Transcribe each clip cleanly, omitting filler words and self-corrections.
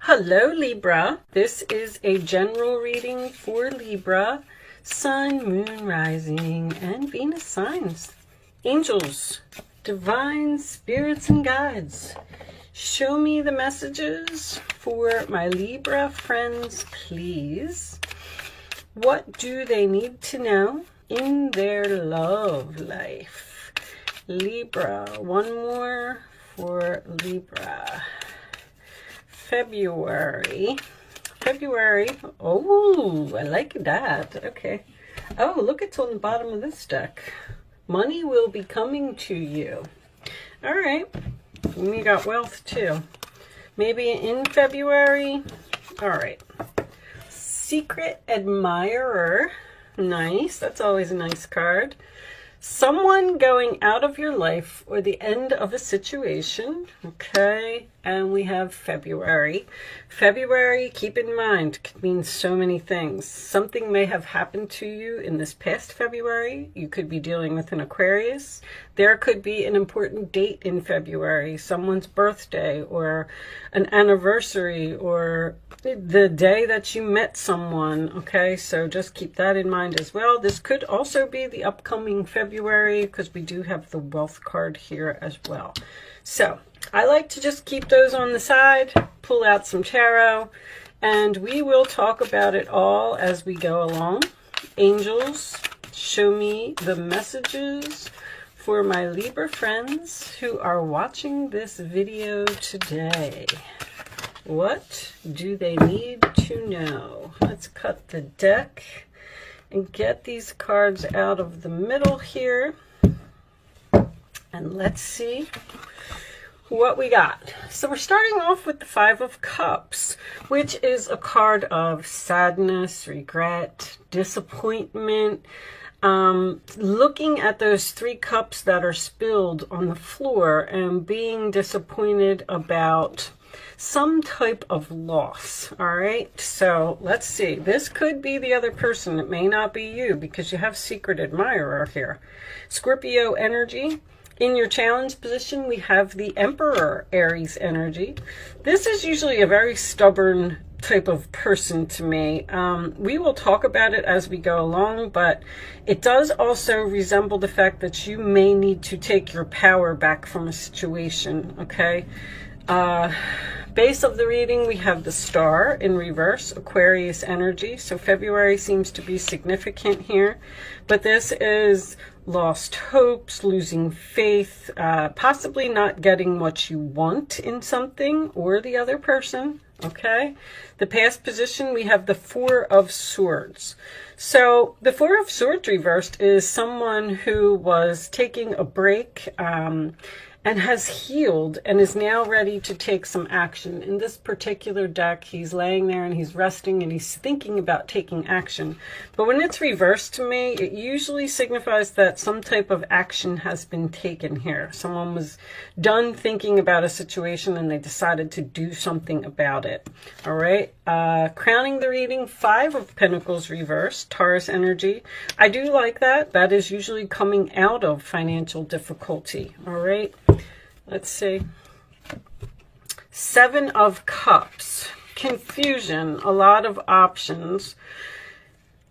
Hello Libra, this is a general reading for Libra, Sun, Moon, Rising, and Venus signs. Angels, divine spirits and guides, show me the messages for my Libra friends, please. What do they need to know in their love life? Libra, one more for Libra. February, oh, I like that. Okay. Oh, look, it's on the bottom of this deck. Money will be coming to you. All right. And you got wealth too. Maybe in February. All right. Secret admirer. Nice. That's always a nice card. Someone going out of your life or the end of a situation. Okay. And we have February. February, keep in mind, could mean so many things. Something may have happened to you in this past February. You could be dealing with an Aquarius. There could be an important date in February, someone's birthday or an anniversary or the day that you met someone. Okay, so just keep that in mind as well. This could also be the upcoming February because we do have the wealth card here as well. So I like to just keep those on the side, pull out some tarot, and we will talk about it all as we go along. Angels, show me the messages for my Libra friends who are watching this video today. What do they need to know? Let's cut the deck and get these cards out of the middle here. And let's see what we got. So we're starting off with the Five of Cups, which is a card of sadness, regret, disappointment. Looking at those three cups that are spilled on the floor and being disappointed about some type of loss. All right, so let's see. This could be the other person. It may not be you because you have secret admirer here. Scorpio energy. In your challenge position, we have the Emperor, Aries energy. This is usually a very stubborn type of person to me. We will talk about it as we go along, but it does also resemble the fact that you may need to take your power back from a situation, okay? Base of the reading, we have the Star in reverse, Aquarius energy. So February seems to be significant here, but this is lost hopes, losing faith, possibly not getting what you want in something or the other person. Okay, the past position, we have the Four of Swords. So the Four of Swords reversed is someone who was taking a break and has healed and is now ready to take some action. In this particular deck, he's laying there and he's resting and he's thinking about taking action. But when it's reversed to me, it usually signifies that some type of action has been taken here. Someone was done thinking about a situation and they decided to do something about it. All right, crowning the reading, Five of Pentacles reversed, Taurus energy. I do like that. That is usually coming out of financial difficulty. All right. Let's see. Seven of Cups. Confusion. A lot of options.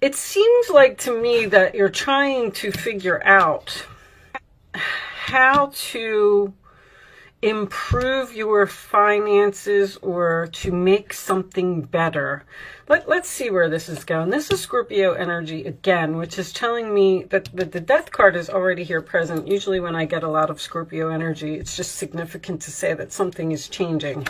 It seems like to me that you're trying to figure out how to improve your finances or to make something better. Let's see where this is going. This is Scorpio energy again, which is telling me that the death card is already here present. Usually when I get a lot of Scorpio energy, it's just significant to say that something is changing.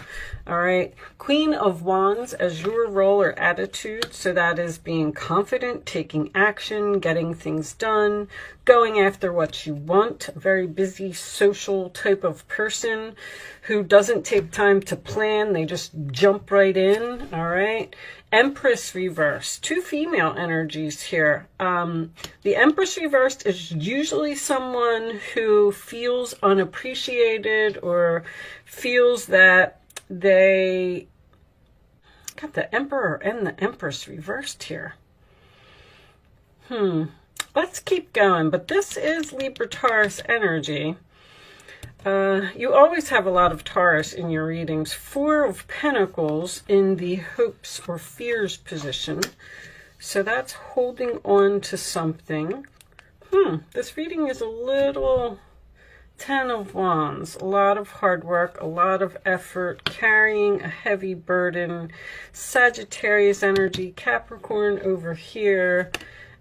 All right. Queen of Wands as your role or attitude. So that is being confident, taking action, getting things done, going after what you want. A very busy social type of person who doesn't take time to plan. They just jump right in. All right. Empress reversed. Two female energies here. The Empress reversed is usually someone who feels unappreciated or feels that they got the Emperor and the Empress reversed here. Let's keep going. But this is Libra Taurus energy. You always have a lot of Taurus in your readings. Four of Pentacles in the hopes or fears position. So that's holding on to something. This reading is a little... Ten of Wands, a lot of hard work, a lot of effort, carrying a heavy burden, Sagittarius energy, Capricorn over here,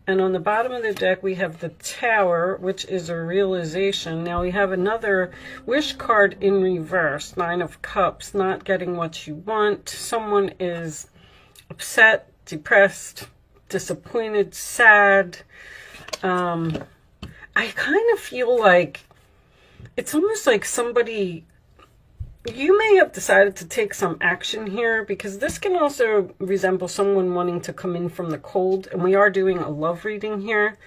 and on the bottom of the deck we have the Tower, which is a realization. Now we have another wish card in reverse, Nine of Cups, not getting what you want. Someone is upset, depressed, disappointed, sad. I kind of feel like it's almost like somebody, you may have decided to take some action here, because this can also resemble someone wanting to come in from the cold, and we are doing a love reading here.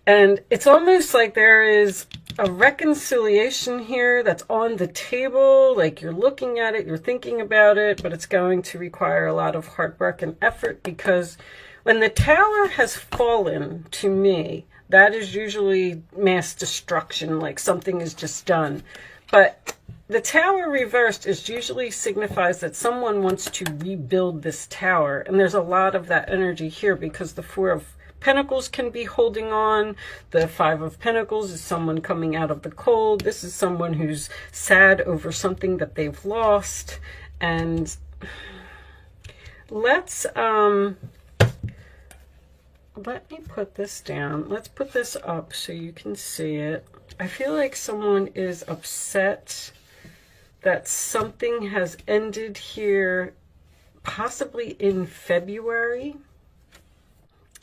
And it's almost like there is a reconciliation here that's on the table, like you're looking at it, you're thinking about it, but it's going to require a lot of hard work and effort, because when the Tower has fallen, to me, that is usually mass destruction, like something is just done. But the Tower reversed usually signifies that someone wants to rebuild this tower. And there's a lot of that energy here, because the Four of Pentacles can be holding on. The Five of Pentacles is someone coming out of the cold. This is someone who's sad over something that they've lost. And let's... let me put this down. Let's put this up so you can see it. I feel like someone is upset that something has ended here, possibly in February.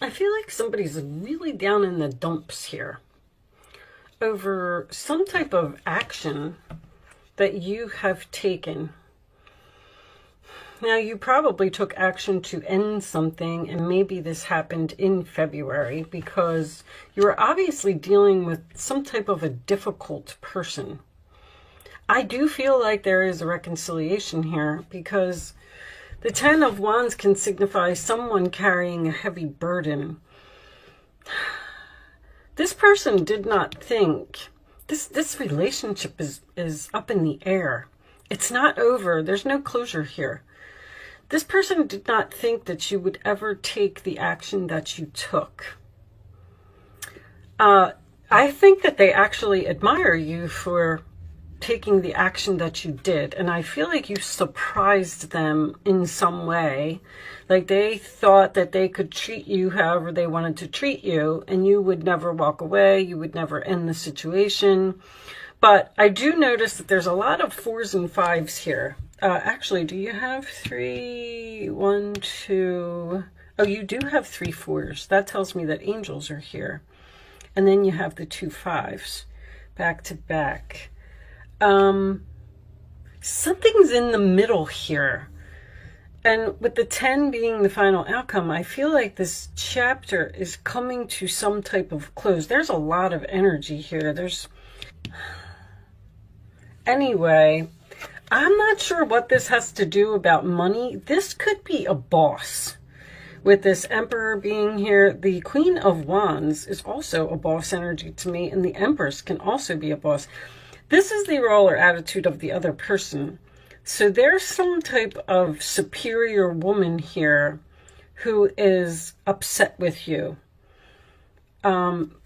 I feel like somebody's really down in the dumps here over some type of action that you have taken. Now, you probably took action to end something, and maybe this happened in February, because you were obviously dealing with some type of a difficult person. I do feel like there is a reconciliation here, because the Ten of Wands can signify someone carrying a heavy burden. This person did not think, this relationship is up in the air. It's not over. There's no closure here. This person did not think that you would ever take the action that you took. I think that they actually admire you for taking the action that you did. And I feel like you surprised them in some way. Like they thought that they could treat you however they wanted to treat you, and you would never walk away. You would never end the situation. But I do notice that there's a lot of 4s and 5s here. Actually, do you have 3? 1, 2. Oh, you do have 3 4s. That tells me that angels are here. And then you have the 2 5s back to back. Something's in the middle here. And with the 10 being the final outcome, I feel like this chapter is coming to some type of close. There's a lot of energy here. Anyway, I'm not sure what this has to do about money. This could be a boss. With this Emperor being here, the Queen of Wands is also a boss energy to me, and the Empress can also be a boss. This is the role or attitude of the other person. So there's some type of superior woman here who is upset with you.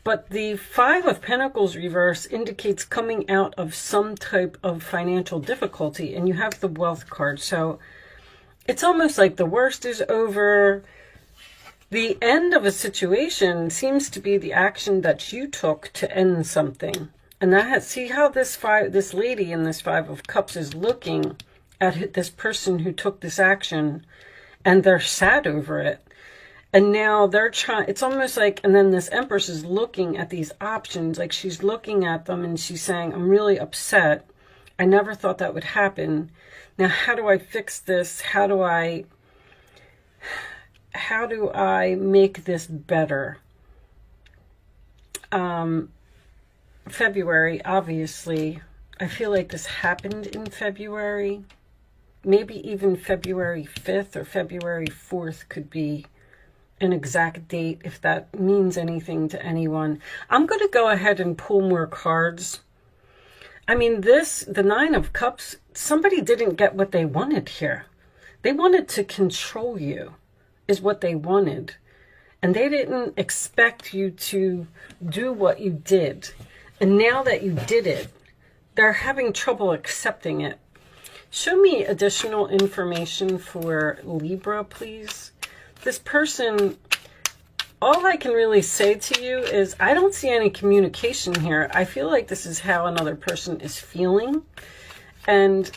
But the 5 of Pentacles reverse indicates coming out of some type of financial difficulty, and you have the Wealth card. So it's almost like the worst is over. The end of a situation seems to be the action that you took to end something. And see how this lady in this 5 of Cups is looking at this person who took this action, and they're sad over it. And now they're trying, it's almost like, and then this Empress is looking at these options, like she's looking at them and she's saying, I'm really upset. I never thought that would happen. Now, how do I fix this? How do I make this better? February, obviously, I feel like this happened in February. Maybe even February 5th or February 4th could be an exact date, if that means anything to anyone. I'm going to go ahead and pull more cards. I mean, the Nine of Cups, somebody didn't get what they wanted here. They wanted to control you, is what they wanted. And they didn't expect you to do what you did. And now that you did it, they're having trouble accepting it. Show me additional information for Libra, please. This person, all I can really say to you is I don't see any communication here. I feel like this is how another person is feeling. And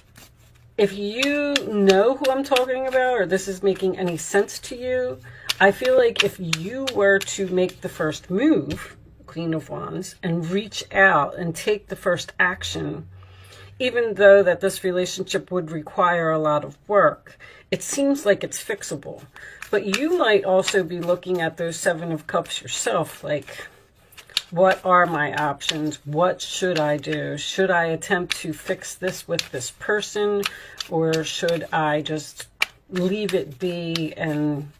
if you know who I'm talking about, or this is making any sense to you, I feel like if you were to make the first move, Queen of Wands, and reach out and take the first action, even though that this relationship would require a lot of work, it seems like it's fixable. But you might also be looking at those Seven of Cups yourself, like, what are my options? What should I do? Should I attempt to fix this with this person, or should I just leave it be? And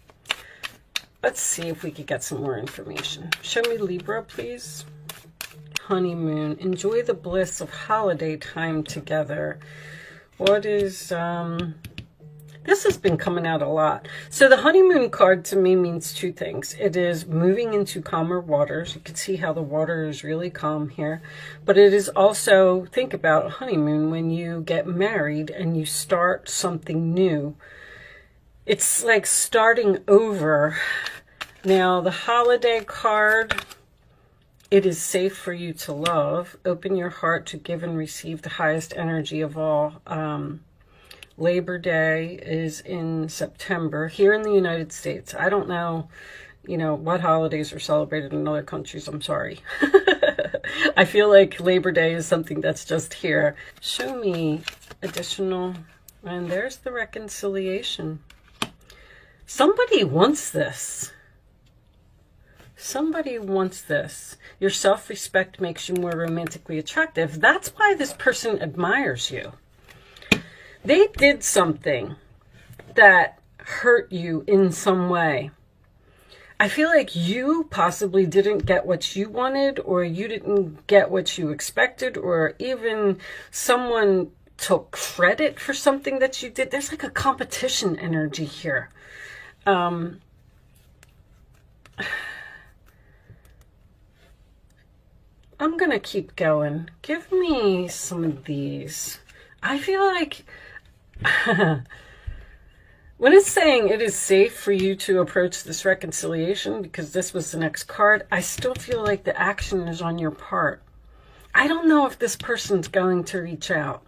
let's see if we could get some more information. Show me Libra, please. Honeymoon. Enjoy the bliss of holiday time together. What is, this has been coming out a lot. So the honeymoon card to me means two things. It is moving into calmer waters. You can see how the water is really calm here. But it is also, think about a honeymoon when you get married and you start something new. It's like starting over. Now, the holiday card, it is safe for you to love. Open your heart to give and receive the highest energy of all. Labor Day is in September here in the United States. I don't know, what holidays are celebrated in other countries. I'm sorry. I feel like Labor Day is something that's just here. Show me additional, and there's the reconciliation. Somebody wants this. Somebody wants this. Your self-respect makes you more romantically attractive. That's why this person admires you. They did something that hurt you in some way. I feel like you possibly didn't get what you wanted, or you didn't get what you expected, or even someone took credit for something that you did. There's like a competition energy here. I'm going to keep going. Give me some of these. I feel like when it's saying it is safe for you to approach this reconciliation, because this was the next card, I still feel like the action is on your part. I don't know if this person's going to reach out.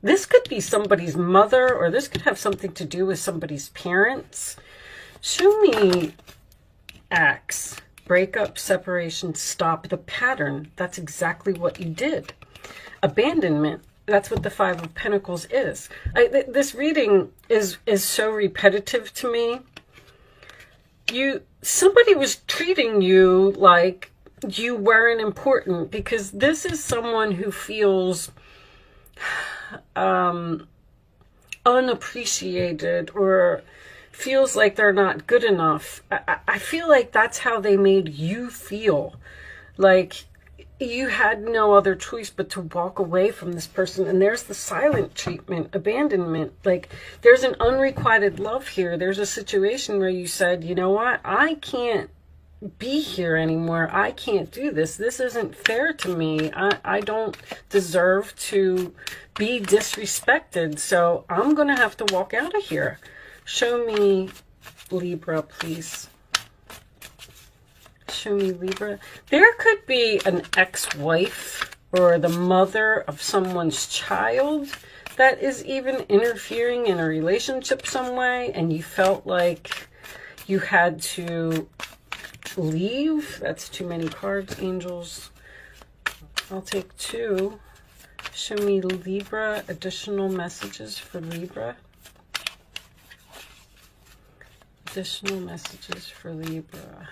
This could be somebody's mother, or this could have something to do with somebody's parents. Show me X. Breakup, separation, stop the pattern. That's exactly what you did. Abandonment. That's what the Five of Pentacles is. This reading is so repetitive to me. Somebody was treating you like you weren't important, because this is someone who feels unappreciated, or feels like they're not good enough. I feel like that's how they made you feel. Like you had no other choice but to walk away from this person. And there's the silent treatment, abandonment. Like there's an unrequited love here. There's a situation where you said, you know what? I can't be here anymore. I can't do this. This isn't fair to me. I don't deserve to be disrespected. So I'm going to have to walk out of here. Show me Libra, please. Show me Libra. There could be an ex-wife or the mother of someone's child that is even interfering in a relationship some way, and you felt like you had to leave. That's too many cards, angels. I'll take two. Show me Libra, additional messages for Libra. Additional messages for Libra.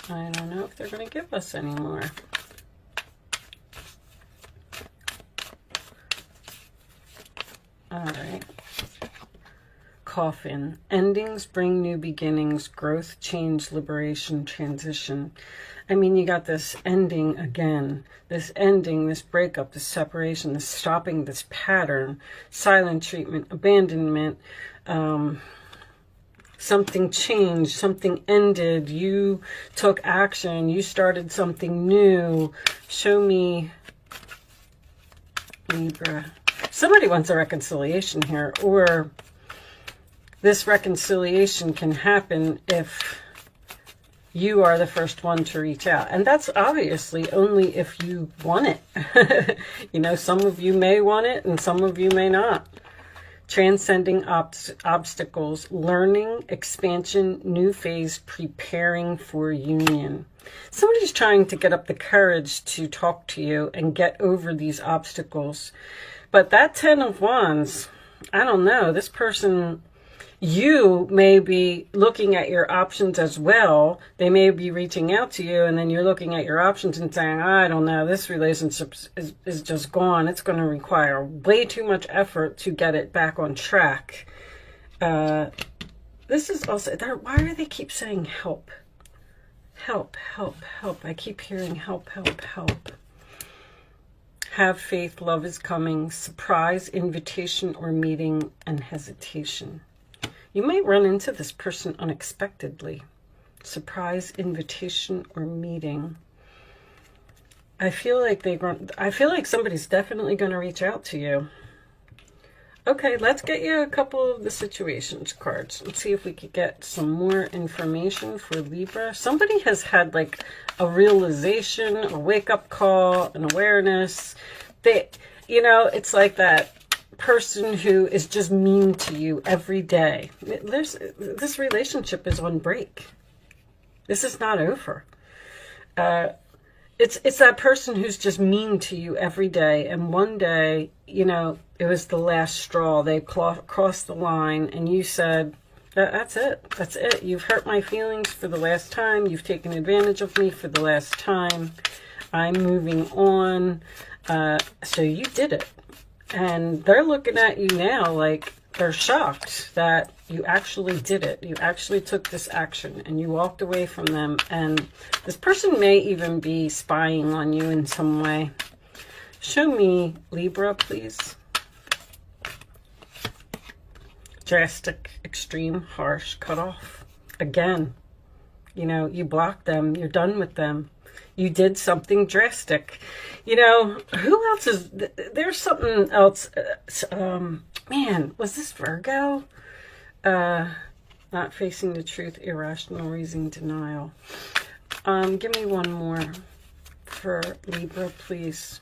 I don't know if they're going to give us any more. All right. Coffin. Endings bring new beginnings, growth, change, liberation, transition. I mean, you got this ending again, this ending, this breakup, this separation, this stopping, this pattern, silent treatment, abandonment, something changed, something ended, you took action, you started something new. Show me, Libra. Somebody wants a reconciliation here, or this reconciliation can happen if you are the first one to reach out. And that's obviously only if you want it. You know, some of you may want it and some of you may not. Transcending obstacles, learning, expansion, new phase, preparing for union. Somebody's trying to get up the courage to talk to you and get over these obstacles. But that 10 of Wands, I don't know, this person, you may be looking at your options as well. They may be reaching out to you, and then you're looking at your options and saying, I don't know, this relationship is just gone. It's going to require way too much effort to get it back on track. This is also, why do they keep saying help? Help, help, help. I keep hearing help, help, help. Have faith, love is coming, surprise, invitation or meeting, and hesitation. You might run into this person unexpectedly. Surprise, invitation, or meeting. I feel like somebody's definitely going to reach out to you. Okay, let's get you a couple of the situations cards. Let's see if we could get some more information for Libra. Somebody has had like a realization, a wake-up call, an awareness. You know, it's like that person who is just mean to you every day. This relationship is on break. This is not over. It's that person who's just mean to you every day, and one day, you know, it was the last straw. They crossed the line, and you said, that's it. That's it. You've hurt my feelings for the last time. You've taken advantage of me for the last time. I'm moving on. So you did it. And they're looking at you now like they're shocked that you actually did it. You actually took this action and you walked away from them. And this person may even be spying on you in some way. Show me, Libra, please. Drastic, extreme, harsh, cut off. Again, you know, you blocked them. You're done with them. You did something drastic. You know, who else is... There's something else. Man, was this Virgo? Not facing the truth, irrational reason, denial. Give me one more for Libra, please.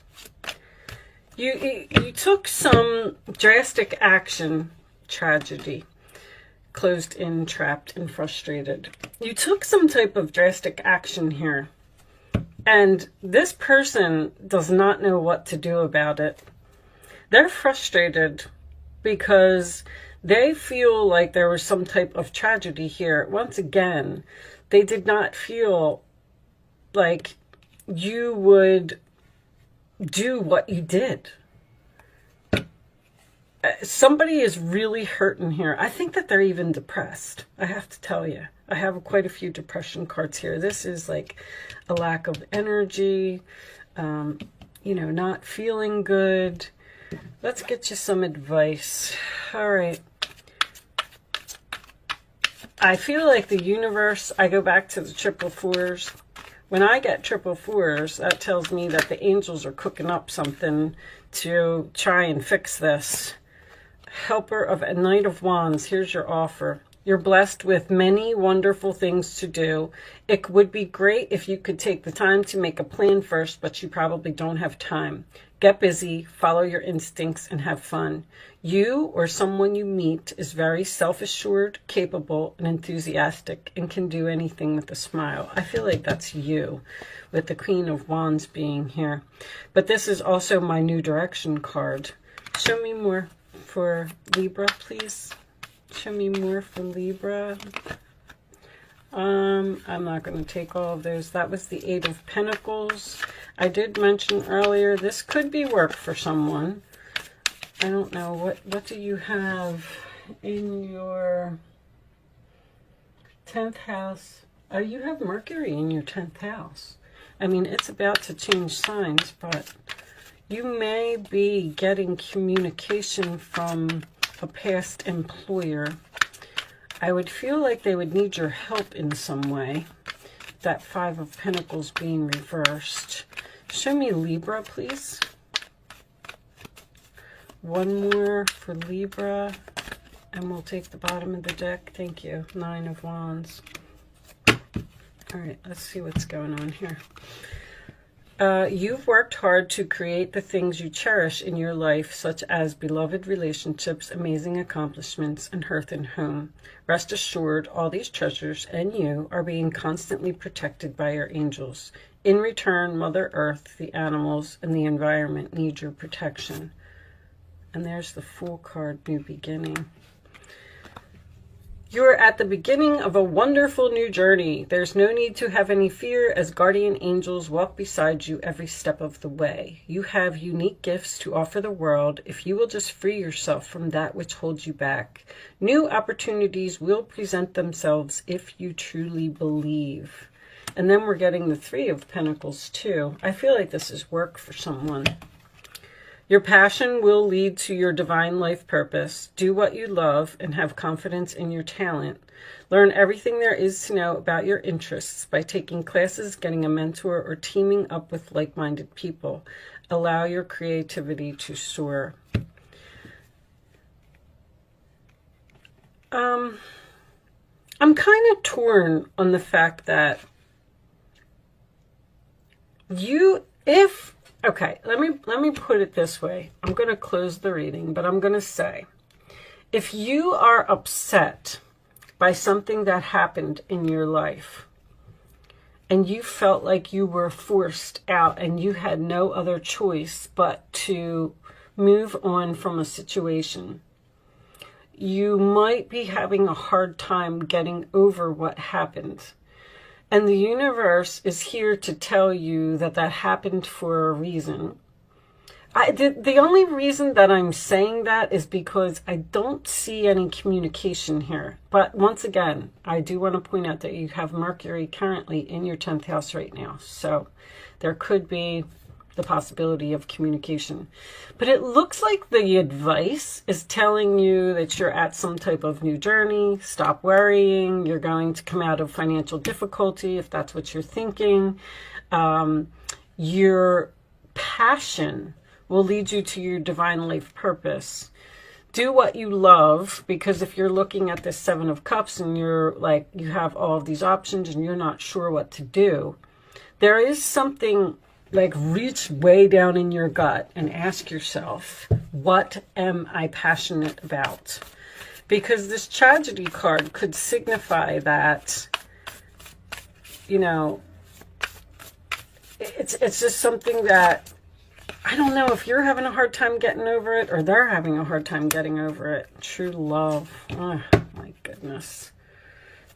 You took some drastic action, tragedy, closed in, trapped, and frustrated. You took some type of drastic action here. And this person does not know what to do about it. They're frustrated because they feel like there was some type of tragedy here. Once again, they did not feel like you would do what you did. Somebody is really hurting here. I think that they're even depressed. I have to tell you. I have quite a few depression cards here. This is like a lack of energy, you know, not feeling good. Let's get you some advice. All right. I feel like the universe, I go back to the triple fours. When I get triple fours, that tells me that the angels are cooking up something to try and fix this. Helper of a Knight of Wands, here's your offer. You're blessed with many wonderful things to do. It would be great if you could take the time to make a plan first, but you probably don't have time. Get busy, follow your instincts, and have fun. You or someone you meet is very self-assured, capable, and enthusiastic, and can do anything with a smile. I feel like that's you, with the Queen of Wands being here. But this is also my New Direction card. Show me more for Libra, please. Show me more for Libra. I'm not going to take all of those. That was the Eight of Pentacles. I did mention earlier, this could be work for someone. I don't know. What do you have in your 10th house? You have Mercury in your 10th house. I mean, it's about to change signs, but you may be getting communication from a past employer. I would feel like they would need your help in some way. That Five of Pentacles being reversed. Show me Libra, please. One more for Libra, and we'll take the bottom of the deck. Thank you. Nine of Wands. All right, let's see what's going on here. You've worked hard to create the things you cherish in your life, such as beloved relationships, amazing accomplishments, and hearth and home. Rest assured, all these treasures and you are being constantly protected by your angels. In return, Mother Earth, the animals, and the environment need your protection. And there's the Fool card, New Beginning. You're at the beginning of a wonderful new journey. There's no need to have any fear as guardian angels walk beside you every step of the way. You have unique gifts to offer the world if you will just free yourself from that which holds you back. New opportunities will present themselves if you truly believe. And then we're getting the Three of Pentacles too. I feel like this is work for someone. Your passion will lead to your divine life purpose. Do what you love and have confidence in your talent. Learn everything there is to know about your interests by taking classes, getting a mentor, or teaming up with like-minded people. Allow your creativity to soar. I'm kind of torn on the fact that okay, let me put it this way. I'm going to close the reading, but I'm going to say, if you are upset by something that happened in your life, and you felt like you were forced out and you had no other choice but to move on from a situation, you might be having a hard time getting over what happened. And the universe is here to tell you that that happened for a reason. The only reason that I'm saying that is because I don't see any communication here. But once again, I do want to point out that you have Mercury currently in your 10th house right now. So there could be the possibility of communication. But it looks like the advice is telling you that you're at some type of new journey. Stop worrying. You're going to come out of financial difficulty if that's what you're thinking. Your passion will lead you to your divine life purpose. Do what you love, because if you're looking at this Seven of Cups and you're like, you have all of these options and you're not sure what to do, there is something like, reach way down in your gut and ask yourself, what am I passionate about? Because this tragedy card could signify that, you know, it's just something that, I don't know if you're having a hard time getting over it or they're having a hard time getting over it. True love. Oh, my goodness.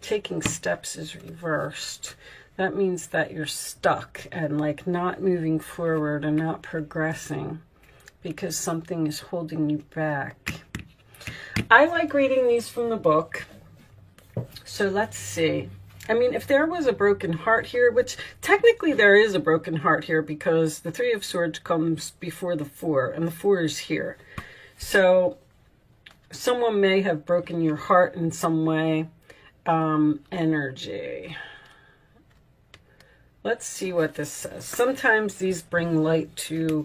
Taking steps is reversed. That means that you're stuck and like not moving forward and not progressing because something is holding you back. I like reading these from the book. So let's see. I mean, if there was a broken heart here, which technically there is a broken heart here because the Three of Swords comes before the Four and the Four is here. So someone may have broken your heart in some way. Energy. Let's see what this says. Sometimes these bring light to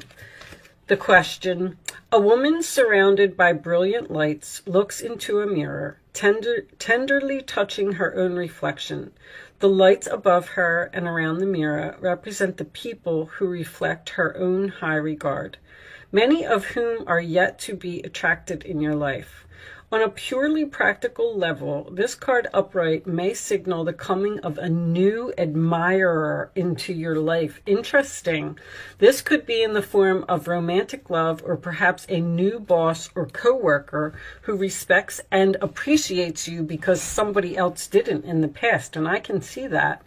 the question. A woman surrounded by brilliant lights looks into a mirror, tenderly touching her own reflection. The lights above her and around the mirror represent the people who reflect her own high regard, many of whom are yet to be attracted in your life. On a purely practical level, this card upright may signal the coming of a new admirer into your life. Interesting. This could be in the form of romantic love or perhaps a new boss or coworker who respects and appreciates you because somebody else didn't in the past, and I can see that.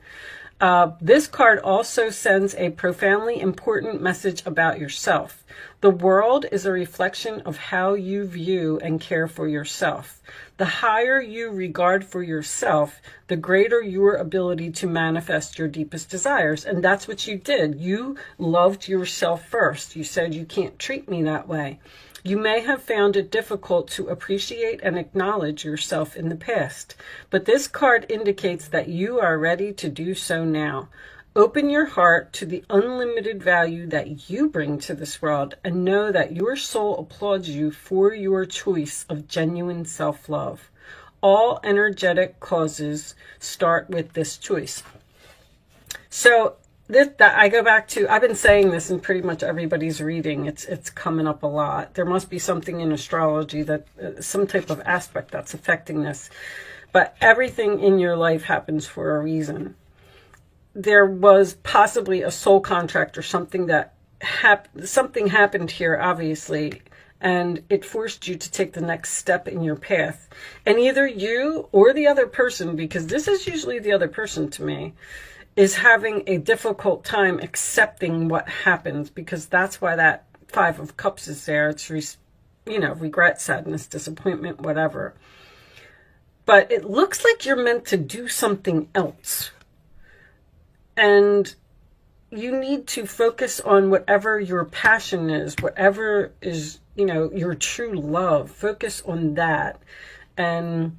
This card also sends a profoundly important message about yourself. The world is a reflection of how you view and care for yourself. The higher you regard for yourself, the greater your ability to manifest your deepest desires. And that's what you did. You loved yourself first. You said, you can't treat me that way. You may have found it difficult to appreciate and acknowledge yourself in the past, but this card indicates that you are ready to do so now. Open your heart to the unlimited value that you bring to this world and know that your soul applauds you for your choice of genuine self-love. All energetic causes start with this choice. So I go back to, I've been saying this in pretty much everybody's reading. It's coming up a lot. There must be something in astrology that some type of aspect that's affecting this. But everything in your life happens for a reason. There was possibly a soul contract or something that something happened here, obviously, and it forced you to take the next step in your path. And either you or the other person, because this is usually the other person to me, is having a difficult time accepting what happens, because that's why that Five of Cups is there. It's, regret, sadness, disappointment, whatever. But it looks like you're meant to do something else. And you need to focus on whatever your passion is, whatever is, your true love. Focus on that and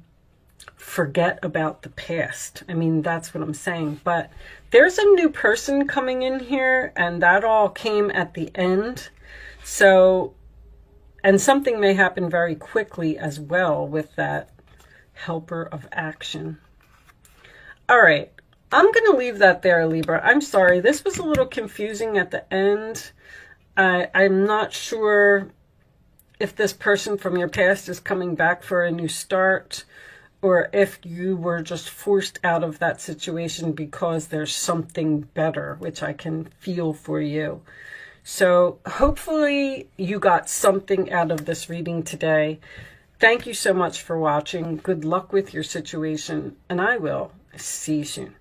forget about the past. I mean, that's what I'm saying. But there's a new person coming in here, and that all came at the end. So, and something may happen very quickly as well with that helper of action. All right. I'm going to leave that there, Libra. I'm sorry. This was a little confusing at the end. I'm not sure if this person from your past is coming back for a new start, or if you were just forced out of that situation because there's something better, which I can feel for you. So hopefully you got something out of this reading today. Thank you so much for watching. Good luck with your situation, and I will see you soon.